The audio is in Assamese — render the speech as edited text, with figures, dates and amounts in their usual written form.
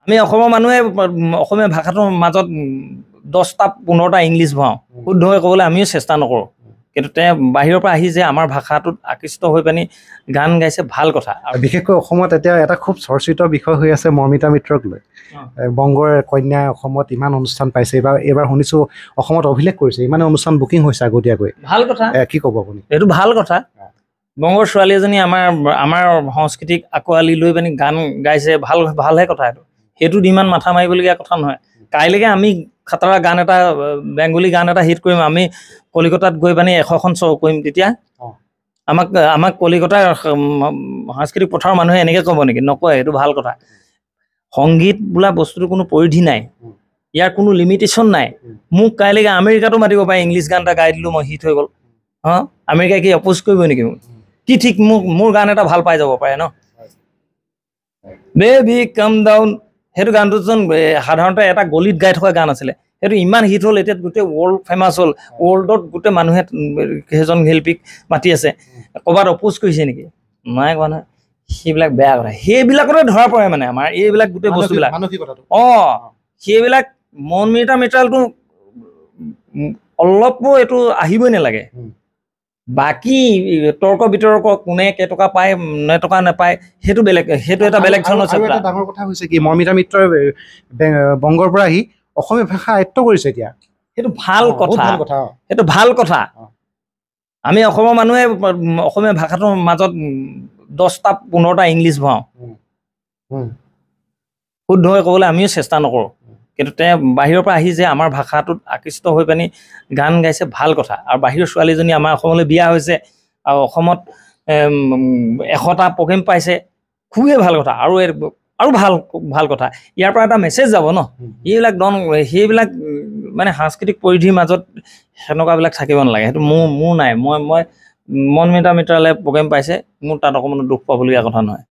আমি অসমৰ মানুহে অসমীয়া ভাষাটোৰ মাজত 10টা 15টা ইংলিছ ভৰাওঁ শুদ্ধকৈ ক'বলৈ আমিও চেষ্টা নকৰোঁ কিন্তু বাহিৰৰ পৰা আহি যে আমাৰ ভাষাটোত আকৃষ্ট হৈ পানি গান গাইছে ভাল কথা আৰু বিশেষকৈ অসমত এতিয়া এটা খুব চৰ্চিত বিষয় হৈ আছে মৰ্মিতা মিত্ৰক লৈ বংগৰ কন্যা অসমত ইমান অনুষ্ঠান পাইছে এইবাৰ শুনিছোঁ অসমত অভিলেখ কৰিছে ইমান অনুষ্ঠান বুকিং হৈছে আগতীয়াকৈ ভাল কথা কি ক'ব আপুনি এইটো ভাল কথা বংগৰ ছোৱালী এজনী আমাৰ সংস্কৃতিক আঁকোৱালি লৈ পানি গান গাইছে ভালহে কথা এইটো সেইটোত ইমান মাথা মাৰিবলগীয়া কথা নহয় কাইলৈকে আমি খাতৰা গান এটা বেংগলী গান এটা হিট কৰিম আমি কলিকতাত গৈ পানি 100খন শ্ব' কৰিম তেতিয়া আমাক কলিকতাৰ সাংস্কৃতিক পথাৰৰ মানুহে এনেকৈ ক'ব নেকি নকয় এইটো ভাল কথা সংগীত বোলা বস্তুটো কোনো পৰিধি নাই ইয়াৰ কোনো লিমিটেশ্যন নাই মোক কাইলৈকে আমেৰিকাতো মাতিব পাৰে ইংলিছ গান এটা গাই দিলোঁ মই হিট হৈ গ'ল আমেৰিকাই কি অপ'জ কৰিব নেকি কি ঠিক মোৰ গান এটা ভাল পাই যাব পাৰে ন বেবি কাম ডাউন সেইটো গানটোচোন সাধাৰণতে এটা গলিত গাই থকা গান আছিলে সেইটো ইমান হিট হ'ল এতিয়া গোটেই ৱৰ্ল্ড ফেমাছ হ'ল ৱৰ্ল্ডত গোটেই মানুহে সেইজন শিল্পীক মাতি আছে ক'ৰবাত অপ'জ কৰিছে নেকি নাই কোৱা নহয় সেইবিলাক বেয়া কথা সেইবিলাকতে ধৰা পৰে মানে আমাৰ এইবিলাক গোটেই বস্তুবিলাক সেইবিলাক মৰ্মিতা মিত্ৰটো অলপো এইটো আহিবই নালাগে বাকী তৰ্ক বিতৰ্ক কোনে কেইটকা পায় নেটকা নাপায় সেইটো বেলেগ সেইটো এটা বেলেগ ধৰণৰ এটা ডাঙৰ কথা হৈছে কি মৰ্মিতা মিত্ৰই বংগৰ পৰা আহি অসমীয়া ভাষা আয়ত্ব কৰিছে এতিয়া সেইটো ভাল কথা সেইটো ভাল কথা আমি অসমৰ মানুহে অসমীয়া ভাষাটোৰ মাজত 10টা 15টা ইংলিছ ভৰাওঁ শুদ্ধকৈ ক'বলৈ আমিও চেষ্টা নকৰোঁ কিন্তু বাহিৰৰ পৰা আহি যে আমাৰ ভাষাটোত আকৃষ্ট হৈ পানি গান গাইছে ভাল কথা আৰু বাহিৰৰ ছোৱালীজনী আমাৰ অসমলৈ বিয়া হৈছে আৰু অসমত 100টা প্ৰগ্ৰেম পাইছে খুবেই ভাল কথা আৰু ভাল কথা ইয়াৰ পৰা এটা মেছেজ যাব ন এইবিলাক সেইবিলাক মানে সাংস্কৃতিক পৰিধিৰ মাজত সেনেকুৱাবিলাক থাকিব নালাগে সেইটো মোৰ নাই মই মৰ্মিতা মিত্ৰালে প্ৰগ্ৰেম পাইছে মোৰ তাত অকণমান দুখ পাবলগীয়া কথা নহয়